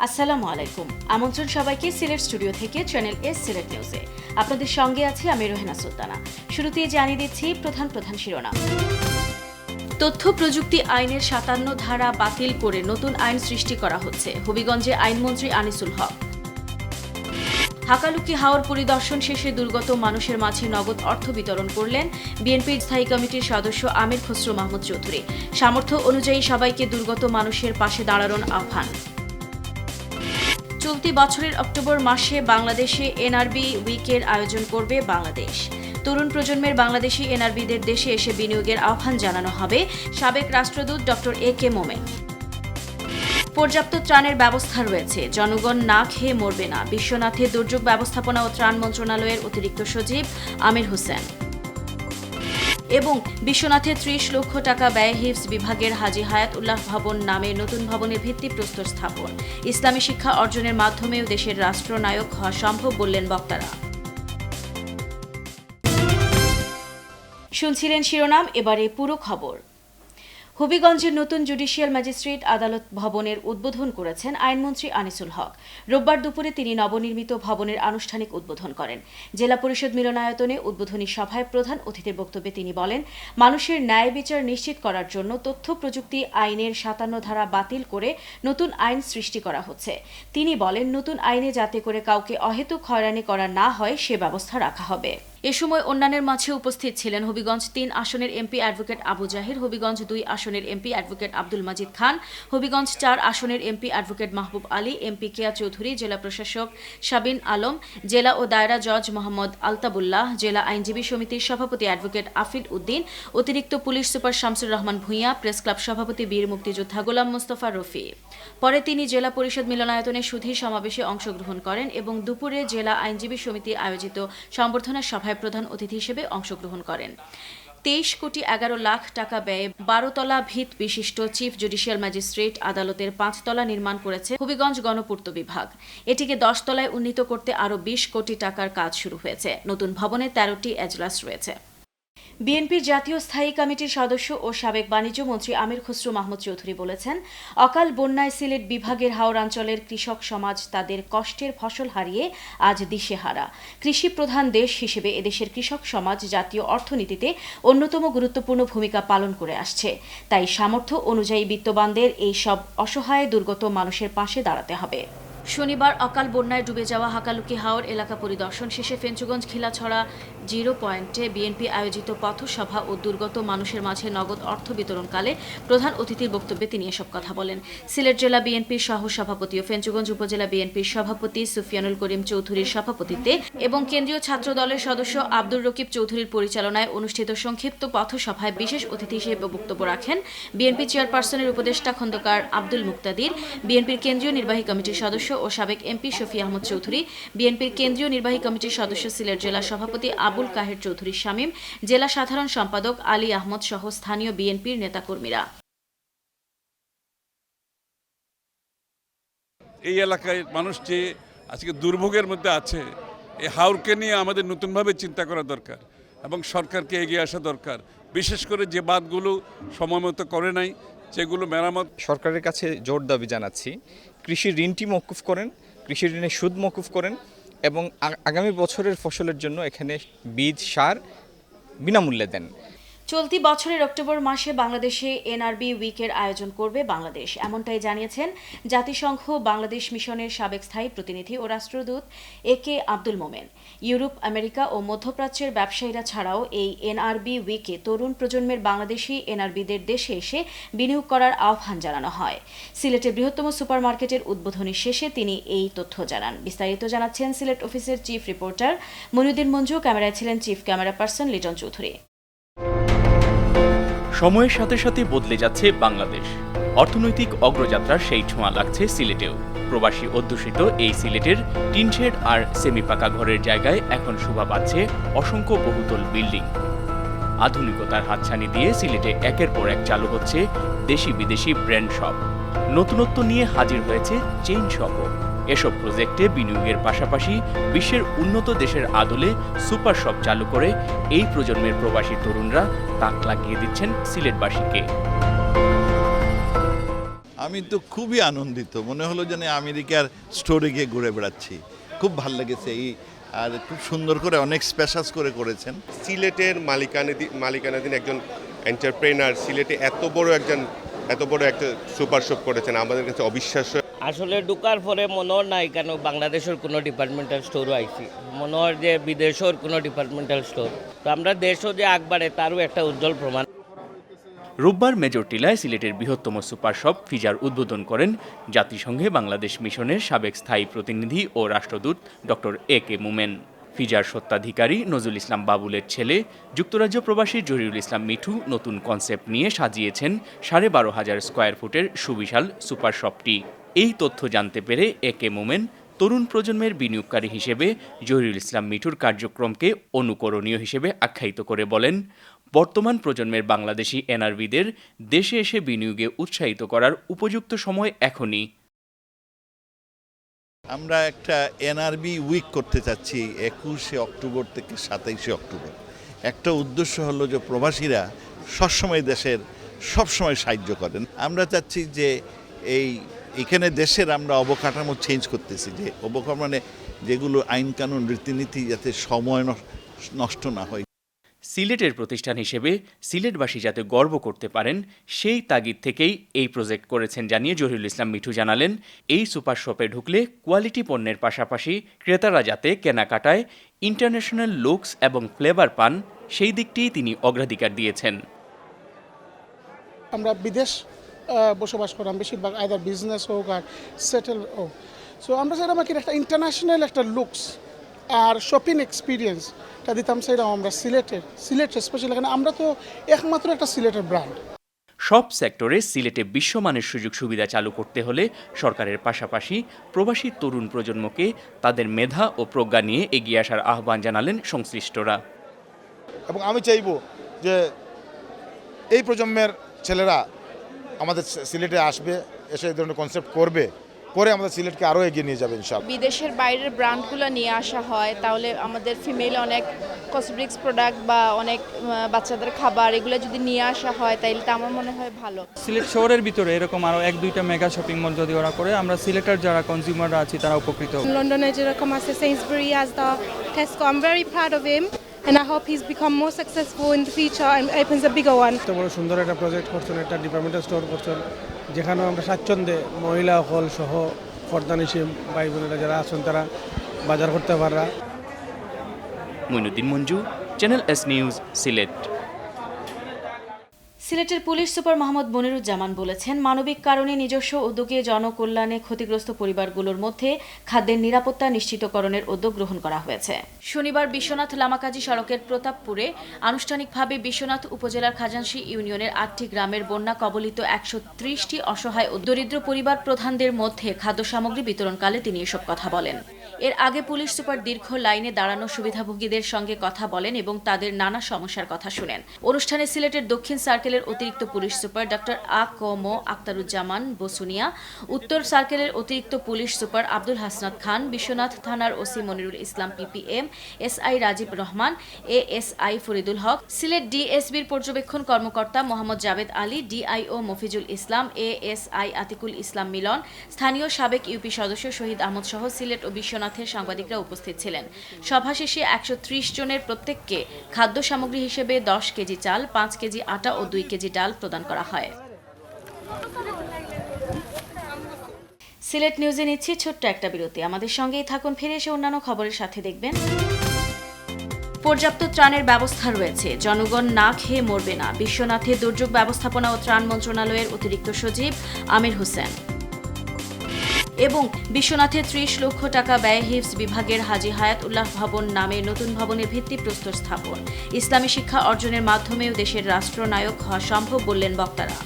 আসসালামু আলাইকুম। আমন্ত্রণ সবাইকে সিলেট স্টুডিও থেকে চ্যানেল এস সিলেট নিউজে। আপনাদের সঙ্গে আছি আমি রোহেনা সুলতানা। শুরুতেই জানিয়ে দিচ্ছি প্রধান শিরোনাম। তথ্য প্রযুক্তি আইনের ৫৭ ধারা বাতিল করে নতুন আইন সৃষ্টি করা হচ্ছে, হবিগঞ্জে আইনমন্ত্রী আনিসুল হক। হাকালুকি হাওর পরিদর্শন শেষে দুর্গত মানুষের মাঝে নগদ অর্থ বিতরণ করলেন বিএনপির স্থায়ী কমিটির সদস্য আমির খসরু মাহমুদ চৌধুরী। সামর্থ্য অনুযায়ী সবাইকে দুর্গত মানুষের পাশে দাঁড়ানোর আহ্বান। চলতি বছরের অক্টোবর মাসে বাংলাদেশে এনআরবি উইকের আয়োজন করবে বাংলাদেশ। তরুণ প্রজন্মের বাংলাদেশি এনআরবিদের দেশে এসে বিনিয়োগের আহ্বান জানানো হবে, সাবেক রাষ্ট্রদূত ডক্টর এ.কে. মোমেন। পর্যাপ্ত ত্রাণের ব্যবস্থা রয়েছে, জনগণ না খেয়ে মরবে না, বিশ্বনাথে দুর্যোগ ব্যবস্থাপনা ও ত্রাণ মন্ত্রণালয়ের অতিরিক্ত সচিব আমির হোসেন। এবং বিশ্বনাথে ৩০ লক্ষ টাকা ব্যয়ে হিফজ বিভাগের হাজী হায়াত উল্লাহ ভবন নামে নতুন ভবনের ভিত্তিপ্রস্তর স্থাপন। ইসলামী শিক্ষা অর্জনের মাধ্যমেও দেশের রাষ্ট্রনায়ক হওয়া সম্ভব বললেন বক্তারা। শুনছিলেন শিরোনাম, এবারে পুরো খবর। হবিগঞ্জের নতুন জুডিশিয়াল ম্যাজিস্ট্রেট আদালত ভবনের উদ্বোধন করেছেন আইনমন্ত্রী আনিসুল হক। রোববার দুপুরে তিনি নবনির্মিত ভবনের আনুষ্ঠানিক উদ্বোধন করেন। জেলা পরিষদ মিলনায়তনে উদ্বোধনী সভায় প্রধান অতিথির বক্তব্যে তিনি বলেন, মানুষের ন্যায় বিচার নিশ্চিত করার জন্য তথ্য প্রযুক্তি আইনের ৫৭ ধারা বাতিল করে নতুন আইন সৃষ্টি করা হচ্ছে। তিনি বলেন, নতুন আইনে যাতে করে কাউকে অহেতুক হয়রানি করা না হয় সে ব্যবস্থা রাখা হবে। এ সময় অন্যান্যের মাঝে উপস্থিত ছিলেন হবিগঞ্জ ৩ আসনের এমপি অ্যাডভোকেট আবু জাহির, হবিগঞ্জ ২ আসনের এমপি অ্যাডভোকেট আব্দুল মাজিদ খান, হবিগঞ্জ ৪ আসনের এমপি অ্যাডভোকেট মাহবুব আলী, এমপি কেয়া চৌধুরী, জেলা প্রশাসক সাবিন আলম, জেলা ও দায়রা জজ মোহাম্মদ আলতাবুল্লাহ, জেলা আইনজীবী সমিতির সভাপতি অ্যাডভোকেট আফিল উদ্দিন, অতিরিক্ত police super Shamsur Rahman Bhuiyan, press club সভাপতি বীর মুক্তিযোদ্ধা গোলাম মোস্তফা রফি। পরে তিনি জেলা পরিষদ মিলনায়তনে সুধী সমাবেশে অংশগ্রহণ করেন এবং দুপুরে জেলা আইনজীবী সমিতি আয়োজিত সংবর্ধনা সভায় প্রধান অতিথি হিসেবে অংশগ্রহণ করেন। ২৩,১১,০০,০০০ টাকা ব্যয়ে ১২ তলা ভিত বিশিষ্ট চিফ জুডিশিয়াল ম্যাজিস্ট্রেট আদালতের ৫ তলা নির্মাণ করেছে হবিগঞ্জ গণপূর্ত বিভাগ। এটিকে ১০ তলায় উন্নীত করতে আরও ২০ কোটি টাকার কাজ শুরু হয়েছে। নতুন ভবনে ১৩টি এজলাস রয়েছে। বিএনপির জাতীয় স্থায়ী কমিটির সদস্য ও সাবেক বাণিজ্য মন্ত্রী আমির খসরু মাহমুদ চৌধুরী বলেছেন, অকাল বন্যায় সিলেট বিভাগের হাওড়াঞ্চলের কৃষক সমাজ তাদের কষ্টের ফসল হারিয়ে আজ দিশেহারা। কৃষি প্রধান দেশ হিসেবে এদেশের কৃষক সমাজ জাতীয় অর্থনীতিতে অন্যতম গুরুত্বপূর্ণ ভূমিকা পালন করে আসছে। তাই সামর্থ্য অনুযায়ী বিত্তবানদের এই সব অসহায় দুর্গত মানুষের পাশে দাঁড়াতে হবে। শনিবার অকাল বন্যায় ডুবে যাওয়া হাকালুকি হাওর এলাকা পরিদর্শন শেষে ফেঞ্চুগঞ্জ খিলাছড়া 0 পয়েন্টে বিএনপি আয়োজিত পথসভা ও দুর্গত মানুষের মাঝে নগদ অর্থ বিতরণকালে প্রধান অতিথির বক্তব্যে তিনি এসব কথা বলেন। সিলেট জেলা বিএনপির সহসভাপতি ও ফেঞ্চুগঞ্জ উপজেলা বিএনপির সভাপতি সুফিয়ানুল করিম চৌধুরীর সভাপতিত্বে এবং কেন্দ্রীয় ছাত্র দলের সদস্য আব্দুর রকিব চৌধুরীর পরিচালনায় অনুষ্ঠিত সংক্ষিপ্ত পথসভায় বিশেষ অতিথি হিসেবে বক্তব্য রাখেন বিএনপি চেয়ারপারসনের উপদেষ্টা খন্দকার আব্দুল মুক্তাদির, বিএনপির কেন্দ্রীয় নির্বাহী কমিটির সদস্য ও সাবেক এমপি শফি আহমদ চৌধুরী, বিএনপির কেন্দ্রীয় নির্বাহী কমিটির সদস্য সিলেট জেলা সভাপতি আবুল কাহের চৌধুরী শামীম, জেলা সাধারণ সম্পাদক আলী আহমদ সহ স্থানীয় বিএনপির নেতাকর্মীরা। এই এলাকায় মানুষ যে আজকে দুর্ভোগের মধ্যে আছে, এই হাওরকে নিয়ে আমাদের নতুনভাবে চিন্তা করা দরকার এবং সরকারকে এগিয়ে আসা দরকার। বিশেষ করে যে বাঁধগুলো সময়মতো করে নাই, যেগুলো মেরামত। সরকারের কাছে জোর দাবি জানাচ্ছি, কৃষি ঋণটি মওকুফ করেন, কৃষি ঋণের সুদ মওকুফ করেন এবং আগামী বছরের ফসলের জন্য এখানে বীজ সার বিনামূল্যে দেন। চলতি বছরের অক্টোবর মাসে বাংলাদেশে এনআরবি উইকের আয়োজন করবে বাংলাদেশ, এমনটাই জানিয়েছেন জাতিসংঘ বাংলাদেশ মিশনের সাবেক স্থায়ী প্রতিনিধি ও রাষ্ট্রদূত A K. Abdul Momen. Europe, America ও মধ্যপ্রাচ্যের ব্যবসায়ীরা ছাড়াও এই এনআরবি উইকে তরুণ প্রজন্মের বাংলাদেশি এনআরবিদের দেশে এসে বিনিয়োগ করার আহ্বান জানানো হয়। সিলেটের বৃহত্তম সুপারমার্কেটের উদ্বোধনী শেষে তিনি এই তথ্য জানান। বিস্তারিত জানাচ্ছেন সিলেট অফিসের চিফ রিপোর্টার মনিউদ্দিন মঞ্জু, ক্যামেরায় ছিলেন chief camera person Liton Chowdhury. সময়ের সাথে সাথে বদলে যাচ্ছে বাংলাদেশ। অর্থনৈতিক অগ্রযাত্রার সেই ছোঁয়া লাগছে সিলেটেও। প্রবাসী অধ্যুষিত এই সিলেটের টিনশেড আর সেমি পাকা ঘরের জায়গায় এখন শোভা পাচ্ছে অসংখ্য বহুতল বিল্ডিং। আধুনিকতার হাতছানি দিয়ে সিলেটে একের পর এক চালু হচ্ছে দেশি বিদেশি ব্র্যান্ড শপ। নতুনত্ব নিয়ে হাজির হয়েছে চেইন শপও। এসব প্রজেক্টে বিনিয়োগের পাশাপাশি বিশ্বের উন্নত দেশের আদলে সুপার শপ চালু করে এই প্রজন্মের প্রবাসী তরুণরা তাক লাগিয়ে দিচ্ছেন সিলেটবাসীকে। আমি তো খুবই আনন্দিত, মনে হলো যেন আমেরিকার স্টোরে গিয়ে ঘুরে বেড়াচ্ছি। খুব ভাল লেগেছে এই, আর খুব সুন্দর করে অনেক স্পেশাস করে করেছেন। সিলেটের মালিকানাধীন একজন এন্টারপ্রেনার সিলেটে এত বড় একটা সুপার শপ করেছেন, আমাদের কাছে অবিশ্বাস্য। আসলে ঢুকার পরে মনে হয় নাই কেন বাংলাদেশের কোনো ডিপার্টমেন্টাল স্টোরও আইছি, মনে হয় যে বিদেশের কোনো ডিপার্টমেন্টাল স্টোর। তো আমরা দেশও যে আগবাড়ে তারও একটা উজ্জ্বল প্রমাণ। রোববার মেজর টিলায় সিলেটের বৃহত্তম সুপার শপ ফিজার উদ্বোধন করেন জাতিসংঘে বাংলাদেশ মিশনের সাবেক স্থায়ী প্রতিনিধি ও রাষ্ট্রদূত ডক্টর AK মোমেন। ফিজার স্বত্বাধিকারী নজরুল ইসলাম বাবুলের ছেলে যুক্তরাজ্য প্রবাসী জহিরুল ইসলাম মিঠু নতুন কনসেপ্ট নিয়ে সাজিয়েছেন 12,500 স্কয়ার ফুটের সুবিশাল সুপার শপটি। এই তথ্য জানতে পেরে AK মোমেন তরুণ প্রজন্মের বিনিয়োগকারী হিসেবে জহিরুল ইসলাম মিঠুর কার্যক্রমকে অনুকরণীয় হিসেবে আখ্যায়িত করে বলেন, বর্তমান প্রজন্মের বাংলাদেশি NRBদের দেশে এসে বিনিয়োগে উৎসাহিত করার উপযুক্ত সময় এখনই। আমরা একটা NRB উইক করতে চাচ্ছি 21শে অক্টোবর থেকে 27শে অক্টোবর। একটা উদ্দেশ্য হলো যে প্রবাসীরা সবসময় দেশের সবসময় সাহায্য করেন। আমরা চাচ্ছি যে এখানে দেশের আমরা অবকাঠামো চেঞ্জ করতেছি, যে অবকাঠামো মানে যেগুলো আইন কানুন রীতিনীতি যাতে সময় নষ্ট না হয়। সিলেটের প্রতিষ্ঠান হিসেবে সিলেটবাসী যাতে গর্ব করতে পারেন সেই তাগিদ থেকেই এই প্রজেক্ট করেছেন জানিয়ে জহিরুল ইসলাম মিঠু জানালেন, এই সুপার শপে ঢুকলে কোয়ালিটি পণ্যের পাশাপাশি ক্রেতারা যাতে কেনাকাটায় ইন্টারন্যাশনাল লুকস এবং ফ্লেভার পান সেই দিকটিই তিনি অগ্রাধিকার দিয়েছেন। আমরা বিদেশ বসবাস করলাম, বেশিরভাগ আইদার বিজনেস হোক আর সেটেল হোক। সো আমরা সেরকম একটা ইন্টারন্যাশনাল একটা লুকস আর শপিং এক্সপিরিয়েন্সটা দিতাম, সেরকম আমরা সিলেট স্পেশালি এখানে আমরা তো একমাত্র একটা সিলেটের ব্র্যান্ড। সব সেক্টরে সিলেটে বিশ্বমানের সুযোগ সুবিধা চালু করতে হলে সরকারের পাশাপাশি প্রবাসী তরুণ প্রজন্মকে তাদের মেধা ও প্রজ্ঞা নিয়ে এগিয়ে আসার আহ্বান জানালেন সংশ্লিষ্টরা। এবং আমি চাইব যে এই প্রজন্মের ছেলেরা আমাদের সিলেটে আসবে, এসে এই ধরনের কনসেপ্ট করবে, করে আমাদের সিলেটকে আরও এগিয়ে নিয়ে যাবে ইনশাআল্লাহ। বিদেশের বাইরের ব্র্যান্ডগুলো নিয়ে আসা হয় তাহলে আমাদের ফিমেল অনেক কসমেটিক্স প্রোডাক্ট বা অনেক বাচ্চাদের খাবার এগুলো যদি নিয়ে আসা হয় তাহলে তো আমার মনে হয় ভালো। সিলেট শহরের ভিতরে এরকম আরও 1-2টা মেগা শপিং মল যদি ওরা করে, আমরা সিলেটের যারা কনজিউমাররা আছি তারা উপকৃত। লন্ডনে যেরকম আছে Sainsbury as the Tesco, I'm very proud of him and I hope he's become more successful in the future and opens a bigger one. এত বড় সুন্দর একটা প্রজেক্ট করছেন, একটা ডিপার্টমেন্টাল স্টোর করছেন, যেখানে আমরা স্বাচ্ছন্দ্যে মহিলা হল সহ ফর্দানিসী ভাই বোনেরা যারা আছেন তারা বাজার করতে পারা। Moinuddin Manju, channel S news, Sylhet. সিলেটের পুলিশ সুপার মোহাম্মদ মনিরুজ্জামান বলেছেন, মানবিক কারণে নিজস্ব উদ্যোগে জনকল্যাণে ক্ষতিগ্রস্ত পরিবারগুলোর মধ্যে খাদ্যের নিরাপত্তা নিশ্চিতকরণের উদ্যোগ গ্রহণ করা হয়েছে। শনিবার বিশ্বনাথ লামাকাজি সড়কের প্রতাপপুরে আনুষ্ঠানিকভাবে বিশ্বনাথ উপজেলার খাজানশী ইউনিয়নের 8টি গ্রামের বন্যা কবলিত 130টি অসহায় ও দরিদ্র পরিবার প্রধানদের মধ্যে খাদ্য সামগ্রী বিতরণকালে তিনি এসব কথা বলেন। এর আগে পুলিশ সুপার দীর্ঘ লাইনে দাঁড়ানো সুবিধাভোগীদের সঙ্গে কথা বলেন এবং তাদের নানা সমস্যার কথা শুনেন। অনুষ্ঠানে সিলেটের দক্ষিণ সার্কেলের অতিরিক্ত police super doctor A.K.M. Akhtaruzzaman Basunia, উত্তর সার্কেলের অতিরিক্ত পুলিশ সুপার আব্দুল হাসনাত খান, বিশ্বনাথ থানার OC Monirul Islam PPM, SI Rajib Rahman, ASI Faridul Haque, Sylhet DSBর পর্যবেক্ষণ কর্মকর্তা মোহাম্মদ জাবেদ আলী, DIO মফিজুল ইসলাম, ASI আতিকুল ইসলাম মিলন, স্থানীয় সাবেক ইউপি সদস্য শহীদ আহমদ সহ সিলেট ও বিশ্বনাথের সাংবাদিকরা উপস্থিত ছিলেন। সভা শেষে 130 জনের প্রত্যেককে খাদ্য সামগ্রী হিসেবে 10 কেজি চাল, 5 কেজি আটা ও 2 কেজি ডাল প্রদান করা হয়। সিলেট নিউজে নিচ্ছি ছোট্ট একটা বিরতি, আমাদের সঙ্গেই থাকুন। ফিরে এসে অন্যান্য খবরের সাথে দেখবেন, পর্যাপ্ত ত্রাণের ব্যবস্থা রয়েছে, জনগণ না খেয়ে মরবে না, বিশ্বনাথে দুর্যোগ ব্যবস্থাপনা ও ত্রাণ মন্ত্রণালয়ের অতিরিক্ত সচিব আমির হোসেন। এবং বিশ্বনাথে 30 লক্ষ টাকা ব্যয়ে হিফজ বিভাগের হাজী হায়াত উল্লাহ ভবন নামে নতুন ভবনের ভিত্তিপ্রস্তর স্থাপন। ইসলামী শিক্ষা অর্জনের মাধ্যমেও দেশের রাষ্ট্রনায়ক হওয়া সম্ভব বললেন বক্তারা।